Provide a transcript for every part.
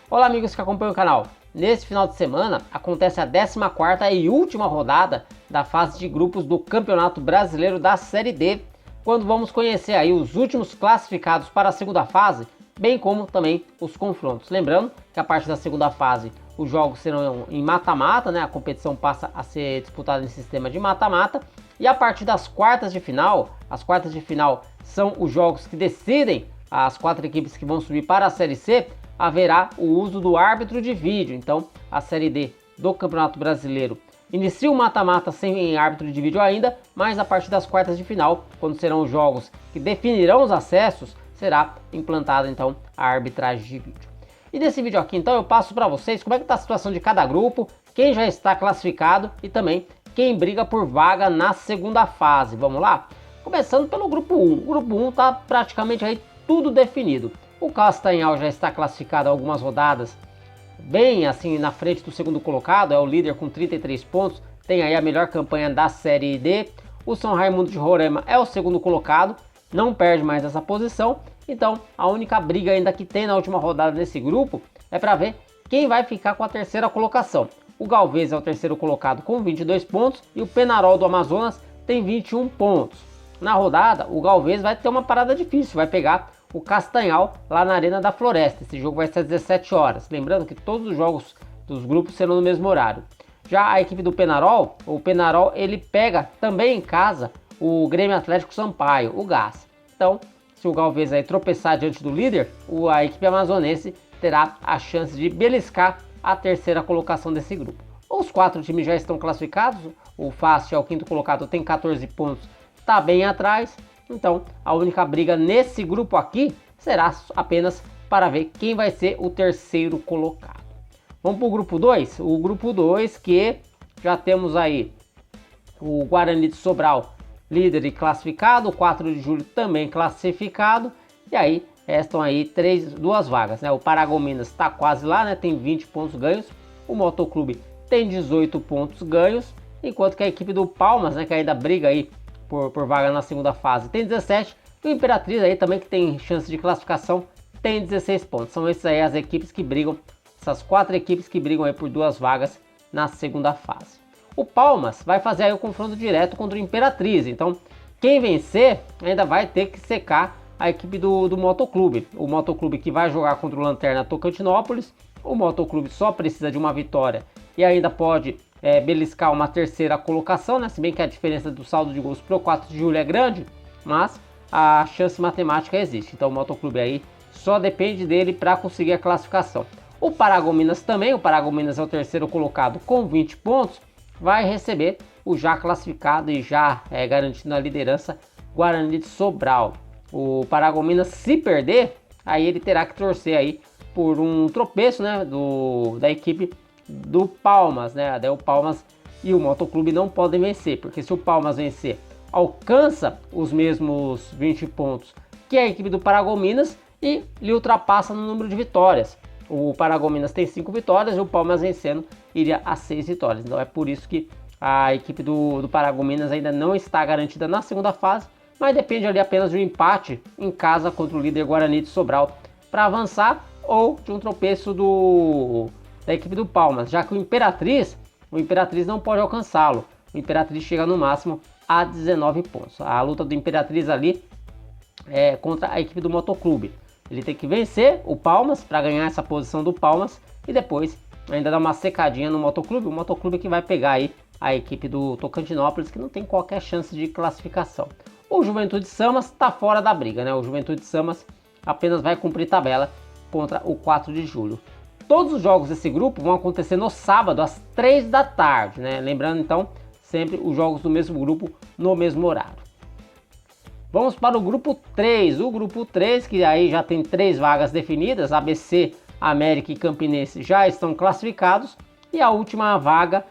Olá amigos que acompanham o canal. Nesse final de semana acontece a 14ª e última rodada da fase de grupos do Campeonato Brasileiro da Série D, quando vamos conhecer aí os últimos classificados para a segunda fase, bem como também os confrontos. Lembrando que a partir da segunda fase os jogos serão em mata-mata, né? A competição passa a ser disputada em sistema de mata-mata, e a partir das quartas de final, as quartas de final são os jogos que decidem as 4 equipes que vão subir para a Série C, haverá o uso do árbitro de vídeo. Então a Série D do Campeonato Brasileiro inicia o mata-mata sem árbitro de vídeo ainda, mas a partir das quartas de final, quando serão os jogos que definirão os acessos, será implantada então a arbitragem de vídeo. E nesse vídeo aqui então eu passo para vocês como é que está a situação de cada grupo, quem já está classificado e também quem briga por vaga na segunda fase. Vamos lá? Começando pelo grupo 1. O grupo 1 está praticamente aí tudo definido. O Castanhal já está classificado há algumas rodadas, bem assim na frente do segundo colocado, é o líder com 33 pontos, tem aí a melhor campanha da Série D. O São Raimundo de Roraima é o segundo colocado, não perde mais essa posição. Então a única briga ainda que tem na última rodada desse grupo é para ver quem vai ficar com a terceira colocação. O Galvez é o terceiro colocado com 22 pontos e o Penarol do Amazonas tem 21 pontos. Na rodada o Galvez vai ter uma parada difícil, vai pegar o Castanhal lá na Arena da Floresta. Esse jogo vai ser às 17 horas. Lembrando que todos os jogos dos grupos serão no mesmo horário. Já a equipe do Penarol, o Penarol ele pega também em casa o Grêmio Atlético Sampaio, o Gás. Então, se o Galvez aí tropeçar diante do líder, a equipe amazonense terá a chance de beliscar a terceira colocação desse grupo. Os 4 times já estão classificados. O Fácil é o quinto colocado, tem 14 pontos, está bem atrás. Então a única briga nesse grupo aqui será apenas para ver quem vai ser o terceiro colocado. Vamos para o grupo 2? O grupo 2 que já temos aí o Guarani de Sobral líder e classificado, o 4 de julho também classificado, e aí restam aí duas vagas, né? O Paragominas está quase lá, né? Tem 20 pontos ganhos, o Motoclube tem 18 pontos ganhos, enquanto que a equipe do Palmas, né, que ainda briga aí por vaga na segunda fase, tem 17, e o Imperatriz aí também, que tem chance de classificação, tem 16 pontos. São essas aí as equipes que brigam, essas 4 equipes que brigam aí por 2 vagas na segunda fase. O Palmas vai fazer aí o confronto direto contra o Imperatriz, então quem vencer ainda vai ter que secar a equipe do Motoclube. O Motoclube que vai jogar contra o Lanterna Tocantinópolis. O Motoclube só precisa de uma vitória e ainda pode beliscar uma terceira colocação, né? Se bem que a diferença do saldo de gols para o 4 de julho é grande, mas a chance matemática existe. Então o Motoclube aí só depende dele para conseguir a classificação. O Paragominas também, o Paragominas é o terceiro colocado com 20 pontos, vai receber o já classificado e já garantindo a liderança Guarani de Sobral. O Paragominas, se perder, aí ele terá que torcer aí por um tropeço, né, da equipe do Palmas, né? Daí o Palmas e o Motoclube não podem vencer, porque se o Palmas vencer, alcança os mesmos 20 pontos que a equipe do Paragominas e lhe ultrapassa no número de vitórias. O Paragominas tem 5 vitórias e o Palmas vencendo iria a 6 vitórias. Então é por isso que a equipe do Paragominas ainda não está garantida na segunda fase, mas depende ali apenas de um empate em casa contra o líder Guarani de Sobral para avançar, ou de um tropeço da equipe do Palmas, já que o Imperatriz não pode alcançá-lo. O Imperatriz chega no máximo a 19 pontos. A luta do Imperatriz ali é contra a equipe do Motoclube. Ele tem que vencer o Palmas para ganhar essa posição do Palmas e depois ainda dar uma secadinha no Motoclube. O Motoclube que vai pegar aí a equipe do Tocantinópolis, que não tem qualquer chance de classificação. O Juventude Samas está fora da briga, né? O Juventude Samas apenas vai cumprir tabela contra o 4 de julho. Todos os jogos desse grupo vão acontecer no sábado às 3 da tarde, né? Lembrando então sempre os jogos do mesmo grupo no mesmo horário. Vamos para o grupo 3. O grupo 3, que aí já tem 3 vagas definidas. ABC, América e Campinense já estão classificados. E a última vaga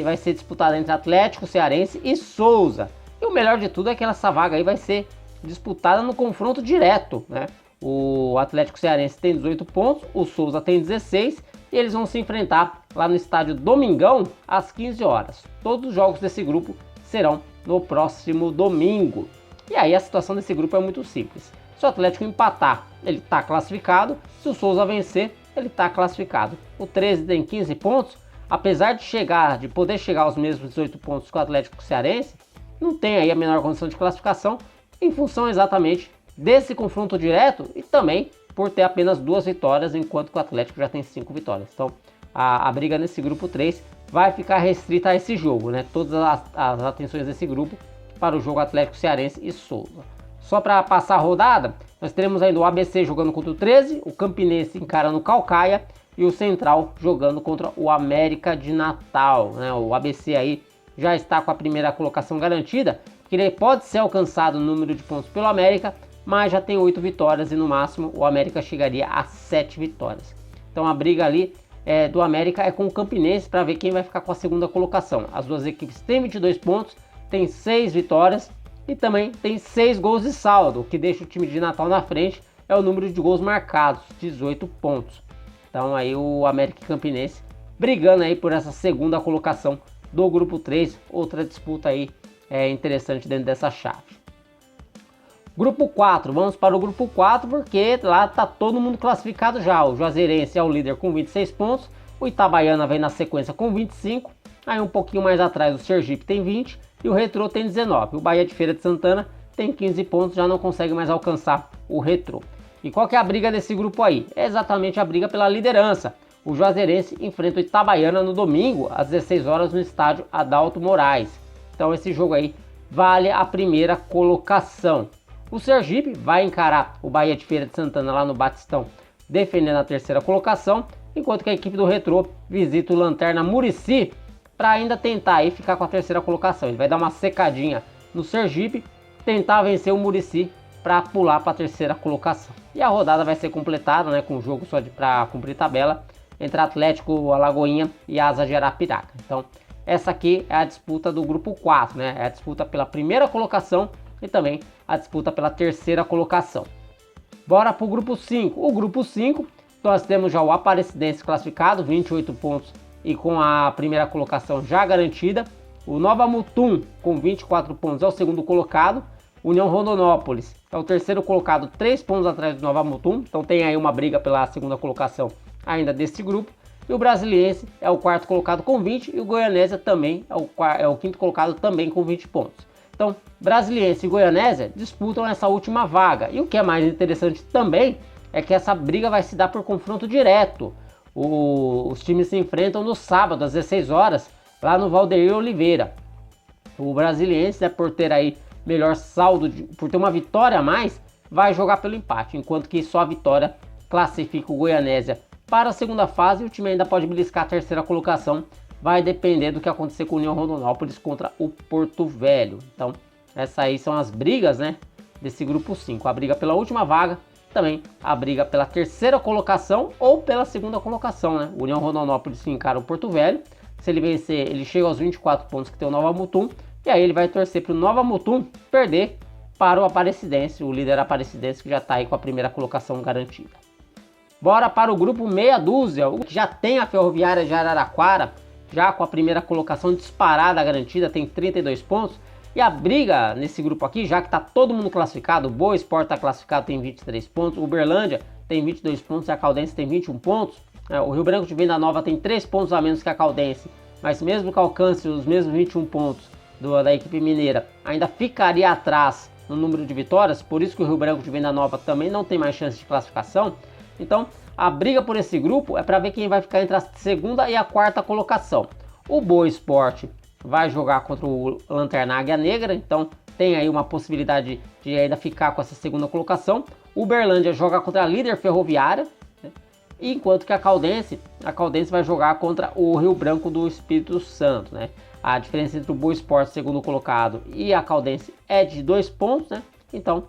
vai ser disputada entre Atlético Cearense e Souza. E o melhor de tudo é que essa vaga aí vai ser disputada no confronto direto, né? O Atlético Cearense tem 18 pontos, o Souza tem 16 e eles vão se enfrentar lá no estádio Domingão às 15 horas. Todos os jogos desse grupo serão no próximo domingo. E aí a situação desse grupo é muito simples. Se o Atlético empatar, ele está classificado. Se o Souza vencer, ele está classificado. O 13 tem 15 pontos. Apesar de poder chegar aos mesmos 18 pontos que o Atlético Cearense, não tem aí a menor condição de classificação, em função exatamente desse confronto direto e também por ter apenas 2 vitórias, enquanto que o Atlético já tem 5 vitórias. Então, a briga nesse grupo 3 vai ficar restrita a esse jogo, né? Todas as atenções desse grupo para o jogo Atlético Cearense e Souza. Só para passar a rodada, nós teremos ainda o ABC jogando contra o 13, o Campinense encarando o Caucaia e o Central jogando contra o América de Natal, né? O ABC aí já está com a primeira colocação garantida, porque ele pode ser alcançado o número de pontos pelo América, mas já tem 8 vitórias e no máximo o América chegaria a 7 vitórias. Então a briga ali do América é com o Campinense para ver quem vai ficar com a segunda colocação. As duas equipes têm 22 pontos, têm 6 vitórias e também tem 6 gols de saldo. O que deixa o time de Natal na frente é o número de gols marcados, 18 pontos. Então aí o América Campinense brigando aí por essa segunda colocação do grupo 3, outra disputa aí interessante dentro dessa chave. Grupo 4, vamos para o grupo 4 porque lá está todo mundo classificado já. O Juazeirense é o líder com 26 pontos, o Itabaiana vem na sequência com 25, aí um pouquinho mais atrás o Sergipe tem 20 e o Retrô tem 19. O Bahia de Feira de Santana tem 15 pontos, já não consegue mais alcançar o Retrô. E qual que é a briga desse grupo aí? É exatamente a briga pela liderança. O Juazeirense enfrenta o Itabaiana no domingo, às 16 horas, no estádio Adalto Moraes. Então esse jogo aí vale a primeira colocação. O Sergipe vai encarar o Bahia de Feira de Santana lá no Batistão, defendendo a terceira colocação, enquanto que a equipe do Retrô visita o Lanterna Murici para ainda tentar aí ficar com a terceira colocação. Ele vai dar uma secadinha no Sergipe, tentar vencer o Murici para pular para a terceira colocação. E a rodada vai ser completada, né, com um jogo só para cumprir tabela entre Atlético Alagoinha e Asa de Arapiraca. Então, essa aqui é a disputa do grupo 4, né? É a disputa pela primeira colocação e também a disputa pela terceira colocação. Bora para o grupo 5. O grupo 5, nós temos já o Aparecidense classificado, 28 pontos e com a primeira colocação já garantida. O Nova Mutum, com 24 pontos, é o segundo colocado. União Rondonópolis é o terceiro colocado, 3 pontos atrás do Nova Mutum. Então tem aí uma briga pela segunda colocação ainda desse grupo. E o Brasiliense é o quarto colocado com 20 e o Goianésia também é o quinto colocado também com 20 pontos. Então, Brasiliense e Goianésia disputam essa última vaga. E o que é mais interessante também é que essa briga vai se dar por confronto direto. Os times se enfrentam no sábado, às 16 horas, lá no Valdeir Oliveira. O Brasiliense, né, por ter aí melhor saldo, por ter uma vitória a mais, vai jogar pelo empate. Enquanto que só a vitória classifica o Goianésia para a segunda fase e o time ainda pode beliscar a terceira colocação. Vai depender do que acontecer com o União Rondonópolis contra o Porto Velho. Então, essas aí são as brigas, né, desse grupo 5. A briga pela última vaga, também a briga pela terceira colocação ou pela segunda colocação, né? O União Rondonópolis encara o Porto Velho. Se ele vencer, ele chega aos 24 pontos que tem o Nova Mutum. E aí ele vai torcer para o Nova Mutum perder para o Aparecidense, o líder Aparecidense, que já está aí com a primeira colocação garantida. Bora para o grupo meia dúzia, o que já tem a Ferroviária de Araraquara, já com a primeira colocação disparada garantida, tem 32 pontos. E a briga nesse grupo aqui, já que está todo mundo classificado, o Boa Esporte está classificado, tem 23 pontos, o Uberlândia tem 22 pontos e a Caldense tem 21 pontos. O Rio Branco de Venda Nova tem 3 pontos a menos que a Caldense, mas mesmo que alcance os mesmos 21 pontos da equipe mineira, ainda ficaria atrás no número de vitórias, por isso que o Rio Branco de Venda Nova também não tem mais chance de classificação. Então, a briga por esse grupo é para ver quem vai ficar entre a segunda e a quarta colocação. O Boa Esporte vai jogar contra o Lanterna Águia Negra, então tem aí uma possibilidade de ainda ficar com essa segunda colocação. O Uberlândia joga contra a líder Ferroviária, né? Enquanto que a Caldense vai jogar contra o Rio Branco do Espírito Santo, né? A diferença entre o Boa Esporte, segundo colocado, e a Caldense é de 2 pontos, né? Então,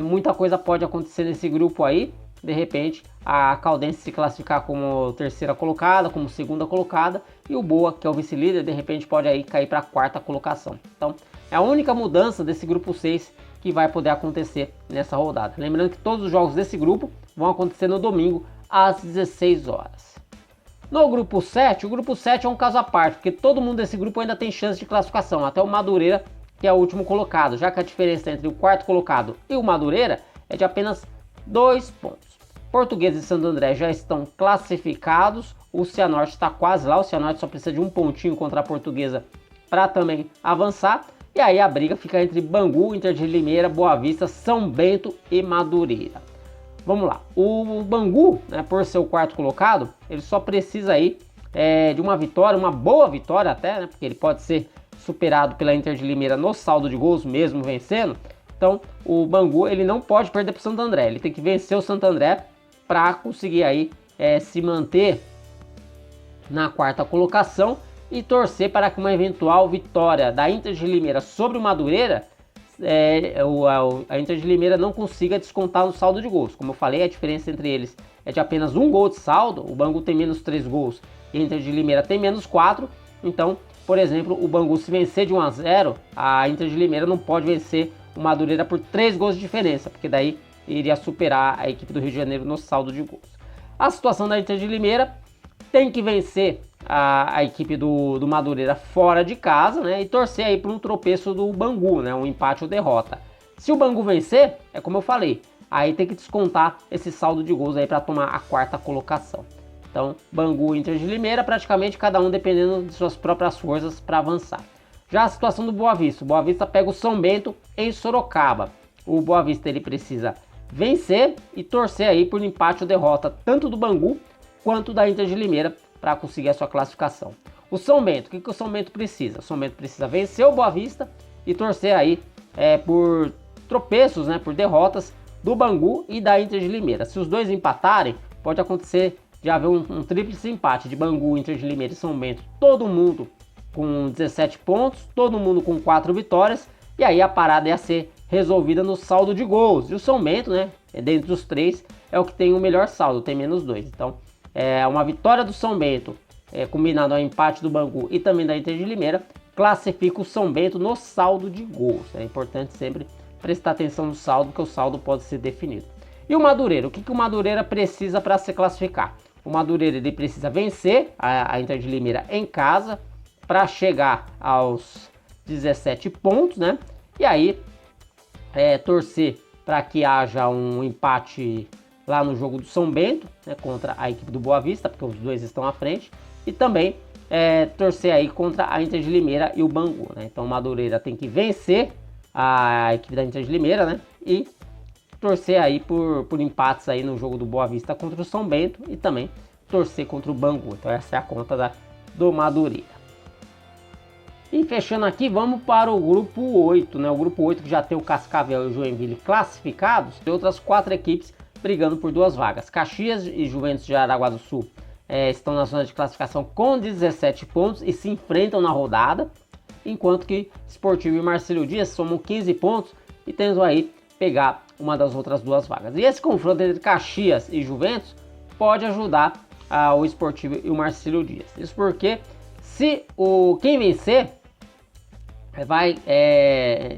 muita coisa pode acontecer nesse grupo aí. De repente, a Caldense se classificar como terceira colocada, como segunda colocada, e o Boa, que é o vice-líder, de repente pode aí cair para a quarta colocação. Então, é a única mudança desse grupo 6 que vai poder acontecer nessa rodada. Lembrando que todos os jogos desse grupo vão acontecer no domingo, às 16 horas. No grupo 7, o grupo 7 é um caso à parte, porque todo mundo desse grupo ainda tem chance de classificação, até o Madureira, que é o último colocado, já que a diferença entre o quarto colocado e o Madureira é de apenas 2 pontos. Portuguesa e Santo André já estão classificados, o Cianorte está quase lá, o Cianorte só precisa de um pontinho contra a Portuguesa para também avançar. E aí a briga fica entre Bangu, Inter de Limeira, Boa Vista, São Bento e Madureira. Vamos lá, o Bangu, né, por ser o quarto colocado, ele só precisa aí de uma vitória, uma boa vitória até, né, porque ele pode ser superado pela Inter de Limeira no saldo de gols mesmo vencendo. Então o Bangu ele não pode perder para o Santo André, ele tem que vencer o Santo André para conseguir aí se manter na quarta colocação e torcer para que uma eventual vitória da Inter de Limeira sobre o Madureira, a Inter de Limeira não consiga descontar no saldo de gols. Como eu falei, a diferença entre eles é de apenas um gol de saldo, o Bangu tem menos 3 gols e a Inter de Limeira tem menos 4, então, por exemplo, o Bangu se vencer de 1-0, a Inter de Limeira não pode vencer o Madureira por 3 gols de diferença, porque daí iria superar a equipe do Rio de Janeiro no saldo de gols. A situação da Inter de Limeira tem que vencer a equipe do Madureira fora de casa, né, e torcer aí para um tropeço do Bangu, né, um empate ou derrota. Se o Bangu vencer, é como eu falei, aí tem que descontar esse saldo de gols aí para tomar a quarta colocação. Então, Bangu e Inter de Limeira, praticamente cada um dependendo de suas próprias forças para avançar. Já a situação do Boa Vista, o Boa Vista pega o São Bento em Sorocaba. O Boa Vista ele precisa vencer e torcer aí por empate ou derrota tanto do Bangu quanto da Inter de Limeira para conseguir a sua classificação. O São Bento, o que o São Bento precisa? O São Bento precisa vencer o Boa Vista e torcer aí por tropeços, né, por derrotas do Bangu e da Inter de Limeira. Se os dois empatarem, pode acontecer de haver um tríplice empate de Bangu, Inter de Limeira e São Bento, todo mundo com 17 pontos, todo mundo com 4 vitórias, e aí a parada ia ser resolvida no saldo de gols. E o São Bento, né, dentre os três, é o que tem o melhor saldo, tem menos 2. Então, uma vitória do São Bento, combinado ao empate do Bangu e também da Inter de Limeira, classifica o São Bento no saldo de gols. É importante sempre prestar atenção no saldo, porque o saldo pode ser definido. E o Madureira, o que o Madureira precisa para se classificar? O Madureira ele precisa vencer a Inter de Limeira em casa para chegar aos 17 pontos, né? E aí torcer para que haja um empate lá no jogo do São Bento, né, contra a equipe do Boa Vista, porque os dois estão à frente, e também torcer aí contra a Inter de Limeira e o Bangu, né? Então o Madureira tem que vencer a equipe da Inter de Limeira, né? E torcer aí por empates aí no jogo do Boa Vista contra o São Bento e também torcer contra o Bangu. Então essa é a conta do Madureira. E fechando aqui, vamos para o grupo 8, né? O grupo 8 que já tem o Cascavel e o Joinville classificados, e outras 4 equipes brigando por 2 vagas. Caxias e Juventus de Araguá do Sul estão na zona de classificação com 17 pontos e se enfrentam na rodada, enquanto que Sportivo e Marcílio Dias somam 15 pontos e tentam aí pegar uma das outras 2 vagas. E esse confronto entre Caxias e Juventus pode ajudar o Sportivo e o Marcílio Dias. Isso porque quem vencer vai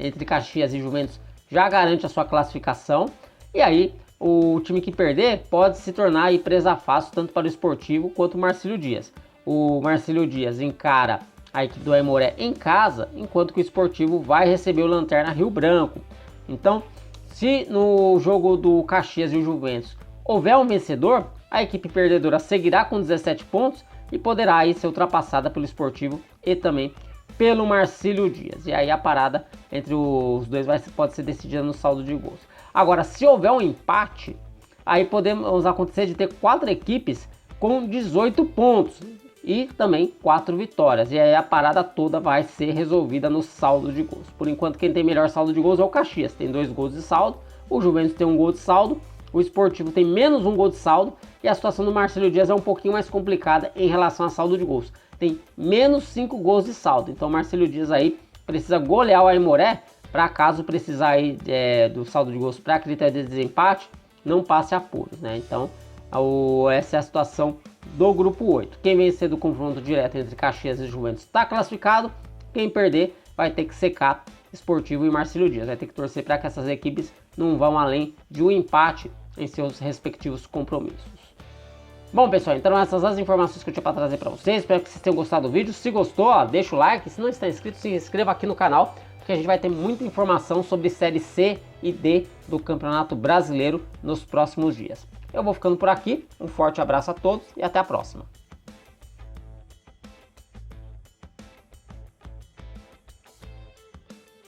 entre Caxias e Juventus já garante a sua classificação, e aí o time que perder pode se tornar aí presa fácil tanto para o Sportivo quanto o Marcílio Dias. O Marcílio Dias encara a equipe do Aimoré em casa, enquanto que o Sportivo vai receber o Lanterna Rio Branco. Então, se no jogo do Caxias e o Juventus houver um vencedor, a equipe perdedora seguirá com 17 pontos e poderá aí ser ultrapassada pelo Sportivo e também pelo Marcílio Dias. E aí a parada entre os dois pode ser decidida no saldo de gols. Agora, se houver um empate, aí podemos acontecer de ter 4 equipes com 18 pontos e também 4 vitórias. E aí a parada toda vai ser resolvida no saldo de gols. Por enquanto, quem tem melhor saldo de gols é o Caxias, tem 2 gols de saldo. O Juventus tem 1 gol de saldo. O Sportivo tem menos 1 gol de saldo. E a situação do Marcílio Dias é um pouquinho mais complicada em relação a saldo de gols. Tem menos 5 gols de saldo. Então o Marcílio Dias aí precisa golear o Aimoré para caso precisar aí, do saldo de gols para critério de desempate, não passe apuros, né? Então essa é a situação do grupo 8. Quem vencer do confronto direto entre Caxias e Juventus está classificado. Quem perder vai ter que secar Sportivo e Marcílio Dias. Vai ter que torcer para que essas equipes não vão além de um empate em seus respectivos compromissos. Bom, pessoal, então essas são as informações que eu tinha para trazer para vocês. Espero que vocês tenham gostado do vídeo. Se gostou, deixa o like. Se não está inscrito, se inscreva aqui no canal. porque a gente vai ter muita informação sobre Série C e D do Campeonato Brasileiro nos próximos dias. Eu vou ficando por aqui, um forte abraço a todos e até a próxima.